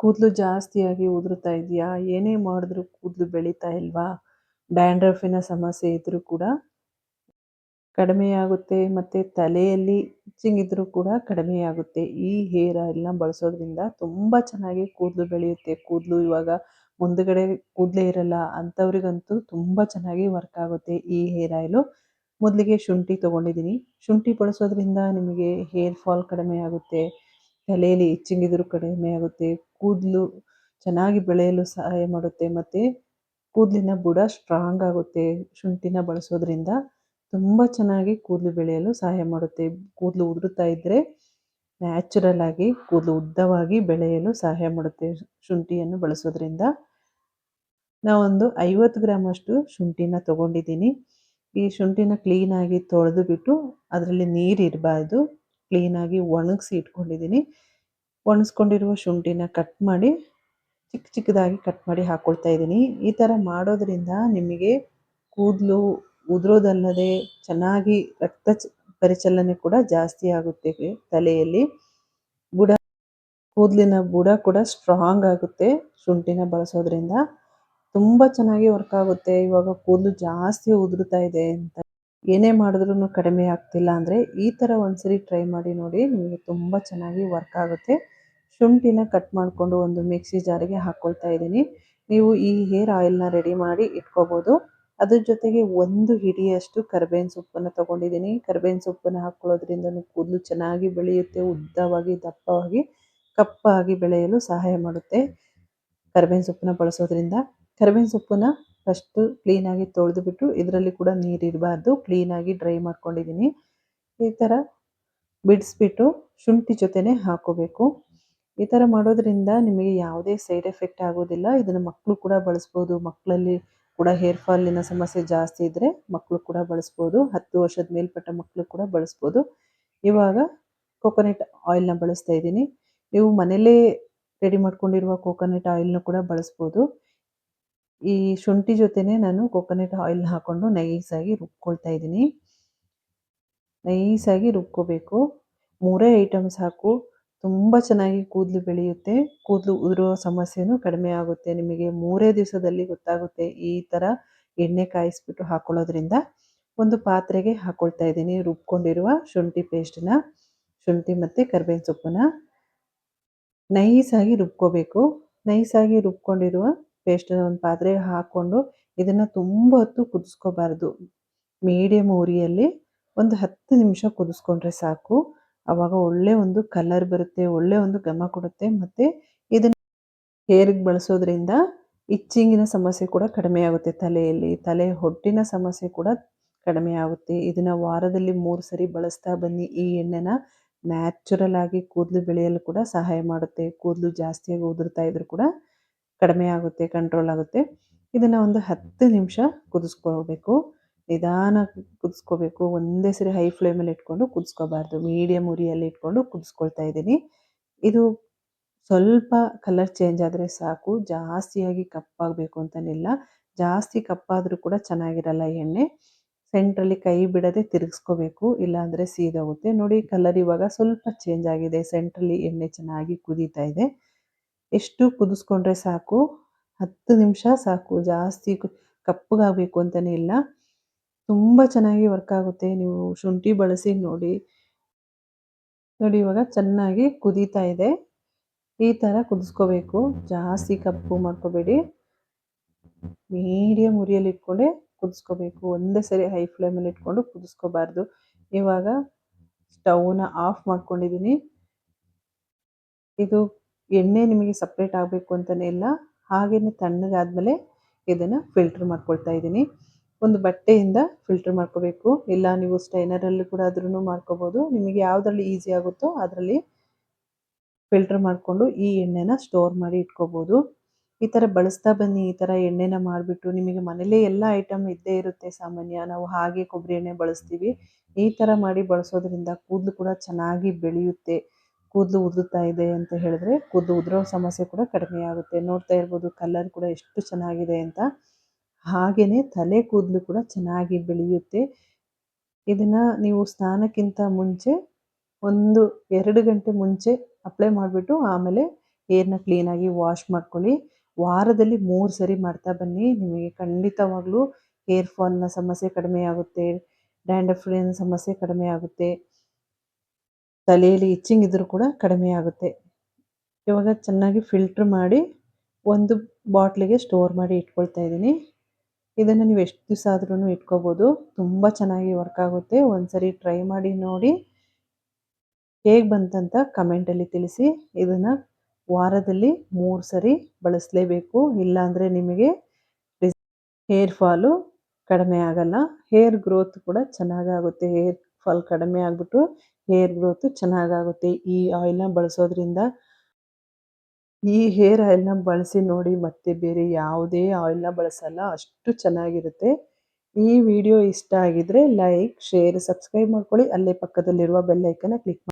ಕೂದಲು ಜಾಸ್ತಿಯಾಗಿ ಉದುರುತ್ತಾ ಇದೆಯಾ? ಏನೇ ಮಾಡಿದ್ರೂ ಕೂದಲು ಬೆಳೀತಾ ಇಲ್ವಾ? ಡ್ಯಾಂಡ್ರಫಿನ ಸಮಸ್ಯೆ ಇದ್ರೂ ಕೂಡ ಕಡಿಮೆಯಾಗುತ್ತೆ ಮತ್ತು ತಲೆಯಲ್ಲಿ ಇಚ್ಚಿಂಗ್ ಇದ್ರೂ ಕೂಡ ಕಡಿಮೆಯಾಗುತ್ತೆ. ಈ ಹೇರ್ ಆಯಿಲ್‌ನ ಬಳಸೋದ್ರಿಂದ ತುಂಬ ಚೆನ್ನಾಗಿ ಕೂದಲು ಬೆಳೆಯುತ್ತೆ. ಕೂದಲು ಇವಾಗ ಮುಂದುಗಡೆ ಕೂದಲೇ ಇರಲ್ಲ ಅಂಥವ್ರಿಗಂತೂ ತುಂಬ ಚೆನ್ನಾಗಿ ವರ್ಕ್ ಆಗುತ್ತೆ ಈ ಹೇರ್ ಆಯಿಲು. ಮೊದಲಿಗೆ ಶುಂಠಿ ತೊಗೊಂಡಿದ್ದೀನಿ. ಶುಂಠಿ ಬಳಸೋದ್ರಿಂದ ನಿಮಗೆ ಹೇರ್ ಫಾಲ್ ಕಡಿಮೆ ಆಗುತ್ತೆ. ತಲೆಯಲ್ಲಿ ಇಚ್ಚಿಂಗ್ ಇದ್ರೂ ಕಡಿಮೆ ಆಗುತ್ತೆ. ಕೂದಲು ಚೆನ್ನಾಗಿ ಬೆಳೆಯಲು ಸಹಾಯ ಮಾಡುತ್ತೆ ಮತ್ತು ಕೂದಲಿನ ಬುಡ ಸ್ಟ್ರಾಂಗ್ ಆಗುತ್ತೆ. ಶುಂಠಿನ ಬಳಸೋದ್ರಿಂದ ತುಂಬ ಚೆನ್ನಾಗಿ ಕೂದಲು ಬೆಳೆಯಲು ಸಹಾಯ ಮಾಡುತ್ತೆ. ಕೂದಲು ಉದುರುತ್ತಾ ಇದ್ದರೆ ನ್ಯಾಚುರಲ್ ಆಗಿ ಕೂದಲು ಉದ್ದವಾಗಿ ಬೆಳೆಯಲು ಸಹಾಯ ಮಾಡುತ್ತೆ ಶುಂಠಿಯನ್ನು ಬಳಸೋದ್ರಿಂದ. ನಾವೊಂದು 50 ಗ್ರಾಮಷ್ಟು ಶುಂಠಿನ ತೊಗೊಂಡಿದ್ದೀನಿ. ಈ ಶುಂಠಿನ ಕ್ಲೀನಾಗಿ ತೊಳೆದು ಬಿಟ್ಟು ಅದರಲ್ಲಿ ನೀರಿರಬಾರ್ದು, ಕ್ಲೀನಾಗಿ ಒಣಗಿಸಿ ಇಟ್ಕೊಂಡಿದ್ದೀನಿ. ಒಣಗಿಸ್ಕೊಂಡಿರುವ ಶುಂಠಿನ ಕಟ್ ಮಾಡಿ ಚಿಕ್ಕ ಚಿಕ್ಕದಾಗಿ ಕಟ್ ಮಾಡಿ ಹಾಕ್ಕೊಳ್ತಾ ಇದ್ದೀನಿ. ಈ ಥರ ಮಾಡೋದ್ರಿಂದ ನಿಮಗೆ ಕೂದಲು ಉದುರೋದಲ್ಲದೆ ಚೆನ್ನಾಗಿ ಪರಿಚಲನೆ ಕೂಡ ಜಾಸ್ತಿ ಆಗುತ್ತೆ ತಲೆಯಲ್ಲಿ. ಕೂದಲಿನ ಬುಡ ಕೂಡ ಸ್ಟ್ರಾಂಗ್ ಆಗುತ್ತೆ ಶುಂಠಿನ ಬಳಸೋದ್ರಿಂದ. ತುಂಬ ಚೆನ್ನಾಗಿ ವರ್ಕ್ ಆಗುತ್ತೆ. ಇವಾಗ ಕೂದಲು ಜಾಸ್ತಿ ಉದುರುತ್ತಾ ಇದೆ ಅಂತ ಏನೇ ಮಾಡಿದ್ರೂ ಕಡಿಮೆ ಆಗ್ತಿಲ್ಲ ಅಂದರೆ ಈ ಥರ ಒಂದ್ಸರಿ ಟ್ರೈ ಮಾಡಿ ನೋಡಿ, ನಿಮಗೆ ತುಂಬ ಚೆನ್ನಾಗಿ ವರ್ಕ್ ಆಗುತ್ತೆ. ಶುಂಠಿನ ಕಟ್ ಮಾಡಿಕೊಂಡು ಒಂದು ಮಿಕ್ಸಿ ಜಾರಿಗೆ ಹಾಕ್ಕೊಳ್ತಾ ಇದ್ದೀನಿ. ನೀವು ಈ ಹೇರ್ ಆಯಿಲ್‌ನ ರೆಡಿ ಮಾಡಿ ಇಟ್ಕೋಬೋದು. ಅದ್ರ ಜೊತೆಗೆ 1 ಹಿಡಿಯಷ್ಟು ಕರಿಬೇವಿನ ಸೊಪ್ಪನ್ನು ತೊಗೊಂಡಿದ್ದೀನಿ. ಕರಿಬೇವಿನ ಸೊಪ್ಪನ್ನು ಹಾಕ್ಕೊಳ್ಳೋದ್ರಿಂದನೂ ಕೂದಲು ಚೆನ್ನಾಗಿ ಬೆಳೆಯುತ್ತೆ, ಉದ್ದವಾಗಿ ದಪ್ಪವಾಗಿ ಕಪ್ಪಾಗಿ ಬೆಳೆಯಲು ಸಹಾಯ ಮಾಡುತ್ತೆ ಕರಿಬೇವಿನ ಸೊಪ್ಪನ್ನ ಬಳಸೋದ್ರಿಂದ. ಕರಿಬೇವಿನ ಸೊಪ್ಪನ್ನ ಫಸ್ಟು ಕ್ಲೀನಾಗಿ ತೊಳೆದುಬಿಟ್ಟು ಇದರಲ್ಲಿ ಕೂಡ ನೀರಿರಬಾರ್ದು, ಕ್ಲೀನಾಗಿ ಡ್ರೈ ಮಾಡ್ಕೊಂಡಿದ್ದೀನಿ. ಈ ಥರ ಬಿಡಿಸ್ಬಿಟ್ಟು ಶುಂಠಿ ಜೊತೆನೇ ಹಾಕ್ಕೋಬೇಕು. ಈ ಥರ ಮಾಡೋದ್ರಿಂದ ನಿಮಗೆ ಯಾವುದೇ ಸೈಡ್ ಎಫೆಕ್ಟ್ ಆಗೋದಿಲ್ಲ. ಇದನ್ನು ಮಕ್ಕಳು ಕೂಡ ಬಳಸ್ಬೋದು. ಮಕ್ಕಳಲ್ಲಿ ಕೂಡ ಹೇರ್ ಫಾಲಿನ ಸಮಸ್ಯೆ ಜಾಸ್ತಿ ಇದ್ದರೆ ಮಕ್ಕಳು ಕೂಡ ಬಳಸ್ಬೋದು. 10 ವರ್ಷದ ಮೇಲ್ಪಟ್ಟ ಮಕ್ಕಳು ಕೂಡ ಬಳಸ್ಬೋದು. ಇವಾಗ ಕೋಕೋನಟ್ ಆಯಿಲ್‌ನ ಬಳಸ್ತಾ ಇದ್ದೀನಿ. ನೀವು ಮನೆಯಲ್ಲೇ ರೆಡಿ ಮಾಡ್ಕೊಂಡಿರುವ ಕೋಕೋನಟ್ ಆಯಿಲ್‌ನ ಕೂಡ ಬಳಸ್ಬೋದು. ಈ ಶುಂಠಿ ಜೊತೆನೇ ನಾನು ಕೋಕೋನಟ್ ಆಯಿಲ್‌ನ ಹಾಕ್ಕೊಂಡು ನೈಸಾಗಿ ರುಬ್ಕೊಳ್ತಾ ಇದ್ದೀನಿ. ನೈಸಾಗಿ ರುಬ್ಕೋಬೇಕು. 3 ಐಟಮ್ಸ್ ಹಾಕು. ತುಂಬ ಚೆನ್ನಾಗಿ ಕೂದಲು ಬೆಳೆಯುತ್ತೆ. ಕೂದಲು ಉದುರೋ ಸಮಸ್ಯೆನೂ ಕಡಿಮೆ ಆಗುತ್ತೆ. ನಿಮಗೆ 3 ದಿವಸದಲ್ಲಿ ಗೊತ್ತಾಗುತ್ತೆ. ಈ ಥರ ಎಣ್ಣೆ ಕಾಯಿಸ್ಬಿಟ್ಟು ಹಾಕ್ಕೊಳ್ಳೋದ್ರಿಂದ. ಒಂದು ಪಾತ್ರೆಗೆ ಹಾಕ್ಕೊಳ್ತಾ ಇದ್ದೀನಿ ರುಬ್ಕೊಂಡಿರುವ ಶುಂಠಿ ಪೇಸ್ಟನ್ನ. ಶುಂಠಿ ಮತ್ತು ಕರಿಬೇವಿನ ಸೊಪ್ಪನ್ನ ನೈಸಾಗಿ ರುಬ್ಕೋಬೇಕು. ನೈಸಾಗಿ ರುಬ್ಕೊಂಡಿರುವ ಪೇಸ್ಟನ್ನ ಒಂದು ಪಾತ್ರೆಗೆ ಹಾಕ್ಕೊಂಡು ಇದನ್ನು ತುಂಬ ಹೊತ್ತು ಕುದಿಸ್ಕೋಬಾರ್ದು. ಮೀಡಿಯಮ್ ಉರಿಯಲ್ಲಿ ಒಂದು 10 ನಿಮಿಷ ಕುದಿಸ್ಕೊಂಡ್ರೆ ಸಾಕು. ಆವಾಗ ಒಳ್ಳೆ ಒಂದು ಕಲರ್ ಬರುತ್ತೆ, ಒಳ್ಳೆ ಒಂದು ಘಮ ಕೊಡುತ್ತೆ. ಮತ್ತು ಇದನ್ನು ಹೇರಿಗೆ ಬಳಸೋದ್ರಿಂದ ಇಚ್ಚಿಂಗಿನ ಸಮಸ್ಯೆ ಕೂಡ ಕಡಿಮೆ ಆಗುತ್ತೆ ತಲೆಯಲ್ಲಿ. ತಲೆ ಹೊಟ್ಟಿನ ಸಮಸ್ಯೆ ಕೂಡ ಕಡಿಮೆ ಆಗುತ್ತೆ. ಇದನ್ನು ವಾರದಲ್ಲಿ 3 ಸರಿ ಬಳಸ್ತಾ ಬನ್ನಿ. ಈ ಎಣ್ಣೆನ ನ್ಯಾಚುರಲ್ ಆಗಿ ಕೂದಲು ಬೆಳೆಯಲು ಕೂಡ ಸಹಾಯ ಮಾಡುತ್ತೆ. ಕೂದಲು ಜಾಸ್ತಿಯಾಗಿ ಉದುರ್ತಾ ಇದ್ರೂ ಕೂಡ ಕಡಿಮೆ ಆಗುತ್ತೆ, ಕಂಟ್ರೋಲ್ ಆಗುತ್ತೆ. ಇದನ್ನು ಒಂದು 10 ನಿಮಿಷ ಕುದಿಸ್ಕೋಬೇಕು. ನಿಧಾನ ಕುದಿಸ್ಕೋಬೇಕು. ಒಂದೇ ಸರಿ ಹೈ ಫ್ಲೇಮಲ್ಲಿ ಇಟ್ಕೊಂಡು ಕುದಿಸ್ಕೋಬಾರ್ದು. ಮೀಡಿಯಮ್ ಉರಿಯಲ್ಲಿ ಇಟ್ಕೊಂಡು ಕುದಿಸ್ಕೊಳ್ತಾ ಇದ್ದೀನಿ. ಇದು ಸ್ವಲ್ಪ ಕಲರ್ ಚೇಂಜ್ ಆದರೆ ಸಾಕು. ಜಾಸ್ತಿಯಾಗಿ ಕಪ್ಪಾಗಬೇಕು ಅಂತನಿಲ್ಲ. ಜಾಸ್ತಿ ಕಪ್ಪಾದರೂ ಕೂಡ ಚೆನ್ನಾಗಿರಲ್ಲ ಎಣ್ಣೆ. ಸೆಂಟ್ರಲ್ಲಿ ಕೈ ಬಿಡದೆ ತಿರುಗಿಸ್ಕೋಬೇಕು, ಇಲ್ಲಾಂದರೆ ಸೀದೋಗುತ್ತೆ. ನೋಡಿ ಕಲರ್ ಇವಾಗ ಸ್ವಲ್ಪ ಚೇಂಜ್ ಆಗಿದೆ. ಸೆಂಟ್ರಲ್ಲಿ ಎಣ್ಣೆ ಚೆನ್ನಾಗಿ ಕುದೀತಾ ಇದೆ. ಎಷ್ಟು ಕುದಿಸ್ಕೊಂಡ್ರೆ ಸಾಕು, 10 ನಿಮಿಷ ಸಾಕು. ಜಾಸ್ತಿ ಕಪ್ಪಗಾಗಬೇಕು ಅಂತಲೇ ಇಲ್ಲ. ತುಂಬ ಚೆನ್ನಾಗಿ ವರ್ಕ್ ಆಗುತ್ತೆ. ನೀವು ಶುಂಠಿ ಬಳಸಿ ನೋಡಿ. ನೋಡಿ ಇವಾಗ ಚೆನ್ನಾಗಿ ಕುದೀತಾ ಇದೆ. ಈ ಥರ ಕುದಿಸ್ಕೋಬೇಕು. ಜಾಸ್ತಿ ಕಪ್ಪು ಮಾಡ್ಕೋಬೇಡಿ. ಮೀಡಿಯಮ್ ಉರಿಯಲ್ಲಿ ಇಟ್ಕೊಂಡೆ ಕುದಿಸ್ಕೋಬೇಕು. ಒಂದೇ ಸರಿ ಹೈ ಫ್ಲೇಮಲ್ಲಿ ಇಟ್ಕೊಂಡು ಕುದಿಸ್ಕೋಬಾರ್ದು. ಇವಾಗ ಸ್ಟವ್ನ ಆಫ್ ಮಾಡ್ಕೊಂಡಿದ್ದೀನಿ. ಇದು ಎಣ್ಣೆ ನಿಮಗೆ ಸಪ್ರೇಟ್ ಆಗಬೇಕು ಅಂತಲೇ ಇಲ್ಲ. ಹಾಗೆಯೇ ತಣ್ಣಗಾದ್ಮೇಲೆ ಇದನ್ನು ಫಿಲ್ಟ್ರ್ ಮಾಡ್ಕೊಳ್ತಾ ಇದ್ದೀನಿ. ಒಂದು ಬಟ್ಟೆಯಿಂದ ಫಿಲ್ಟ್ರ್ ಮಾಡ್ಕೋಬೇಕು. ಇಲ್ಲ ನೀವು ಸ್ಟೈನರಲ್ಲಿ ಕೂಡ ಆದ್ರೂ ಮಾಡ್ಕೋಬೋದು. ನಿಮಗೆ ಯಾವುದ್ರಲ್ಲಿ ಈಸಿ ಆಗುತ್ತೋ ಅದರಲ್ಲಿ ಫಿಲ್ಟ್ರ್ ಮಾಡಿಕೊಂಡು ಈ ಎಣ್ಣೆನ ಸ್ಟೋರ್ ಮಾಡಿ ಇಟ್ಕೋಬೋದು. ಈ ಥರ ಬಳಸ್ತಾ ಬನ್ನಿ. ಈ ಥರ ಎಣ್ಣೆನ ಮಾಡಿಬಿಟ್ಟು ನಿಮಗೆ ಮನೇಲೇ ಎಲ್ಲ ಐಟಮ್ ಇದ್ದೇ ಇರುತ್ತೆ ಸಾಮಾನ್ಯ. ನಾವು ಹಾಗೆ ಕೊಬ್ಬರಿ ಎಣ್ಣೆ ಬಳಸ್ತೀವಿ. ಈ ಥರ ಮಾಡಿ ಬಳಸೋದ್ರಿಂದ ಕೂದಲು ಕೂಡ ಚೆನ್ನಾಗಿ ಬೆಳೆಯುತ್ತೆ. ಕೂದಲು ಉದುರುತ್ತಾ ಇದೆ ಅಂತ ಹೇಳಿದ್ರೆ ಕೂದಲು ಉದುರೋ ಸಮಸ್ಯೆ ಕೂಡ ಕಡಿಮೆ ಆಗುತ್ತೆ. ನೋಡ್ತಾ ಇರ್ಬೋದು ಕಲರ್ ಕೂಡ ಎಷ್ಟು ಚೆನ್ನಾಗಿದೆ ಅಂತ. ಹಾಗೆಯೇ ತಲೆ ಕೂದಲು ಕೂಡ ಚೆನ್ನಾಗಿ ಬೆಳೆಯುತ್ತೆ. ಇದನ್ನು ನೀವು ಸ್ನಾನಕ್ಕಿಂತ ಮುಂಚೆ 1-2 ಗಂಟೆ ಮುಂಚೆ ಅಪ್ಲೈ ಮಾಡಿಬಿಟ್ಟು ಆಮೇಲೆ ಹೇರ್‌ನ ಕ್ಲೀನಾಗಿ ವಾಶ್ ಮಾಡ್ಕೊಳ್ಳಿ. ವಾರದಲ್ಲಿ 3 ಸರಿ ಮಾಡ್ತಾ ಬನ್ನಿ. ನಿಮಗೆ ಖಂಡಿತವಾಗ್ಲೂ ಹೇರ್ ಫಾಲ್‌ನ ಸಮಸ್ಯೆ ಕಡಿಮೆ ಆಗುತ್ತೆ. ಡ್ಯಾಂಡ್ರಫಿನ ಸಮಸ್ಯೆ ಕಡಿಮೆ ಆಗುತ್ತೆ. ತಲೆಯಲ್ಲಿ ಇಚ್ಚಿಂಗ್ ಇದ್ರೂ ಕೂಡ ಕಡಿಮೆ ಆಗುತ್ತೆ. ಇವಾಗ ಚೆನ್ನಾಗಿ ಫಿಲ್ಟರ್ ಮಾಡಿ ಒಂದು ಬಾಟ್ಲಿಗೆ ಸ್ಟೋರ್ ಮಾಡಿ ಇಟ್ಕೊಳ್ತಾ ಇದ್ದೀನಿ. ಇದನ್ನು ನೀವು ಎಷ್ಟು ದಿವಸ ಆದ್ರೂ ಇಟ್ಕೋಬೋದು. ತುಂಬ ಚೆನ್ನಾಗಿ ವರ್ಕ್ ಆಗುತ್ತೆ. ಒಂದ್ಸರಿ ಟ್ರೈ ಮಾಡಿ ನೋಡಿ. ಹೇಗೆ ಬಂತಂತ ಕಮೆಂಟಲ್ಲಿ ತಿಳಿಸಿ. ಇದನ್ನು ವಾರದಲ್ಲಿ 3 ಸರಿ ಬಳಸಲೇಬೇಕು. ಇಲ್ಲಾಂದರೆ ನಿಮಗೆ ಹೇರ್ ಫಾಲು ಕಡಿಮೆ ಆಗಲ್ಲ. ಹೇರ್ ಗ್ರೋತ್ ಕೂಡ ಚೆನ್ನಾಗಾಗುತ್ತೆ. ಹೇರ್ ಫಾಲ್ ಕಡಿಮೆ ಆಗಿಬಿಟ್ಟು ಹೇರ್ ಗ್ರೋತು ಚೆನ್ನಾಗಾಗುತ್ತೆ ಈ ಆಯಿಲ್‌ನ ಬಳಸೋದ್ರಿಂದ. ಈ ಹೇರ್ ಆಯಿಲ್‌ನ ಬಳಸಿ ನೋಡಿ, ಮತ್ತೆ ಬೇರೆ ಯಾವುದೇ ಆಯಿಲ್‌ನ ಬಳಸಲ್ಲ. ಅಷ್ಟು ಚೆನ್ನಾಗಿರುತ್ತೆ. ಈ ವಿಡಿಯೋ ಇಷ್ಟ ಆಗಿದ್ರೆ ಲೈಕ್, ಶೇರ್, ಸಬ್ಸ್ಕ್ರೈಬ್ ಮಾಡ್ಕೊಳ್ಳಿ. ಅಲ್ಲೇ ಪಕ್ಕದಲ್ಲಿರುವ ಬೆಲ್ ಐಕಾನ್ನ ಕ್ಲಿಕ್ ಮಾಡಿ.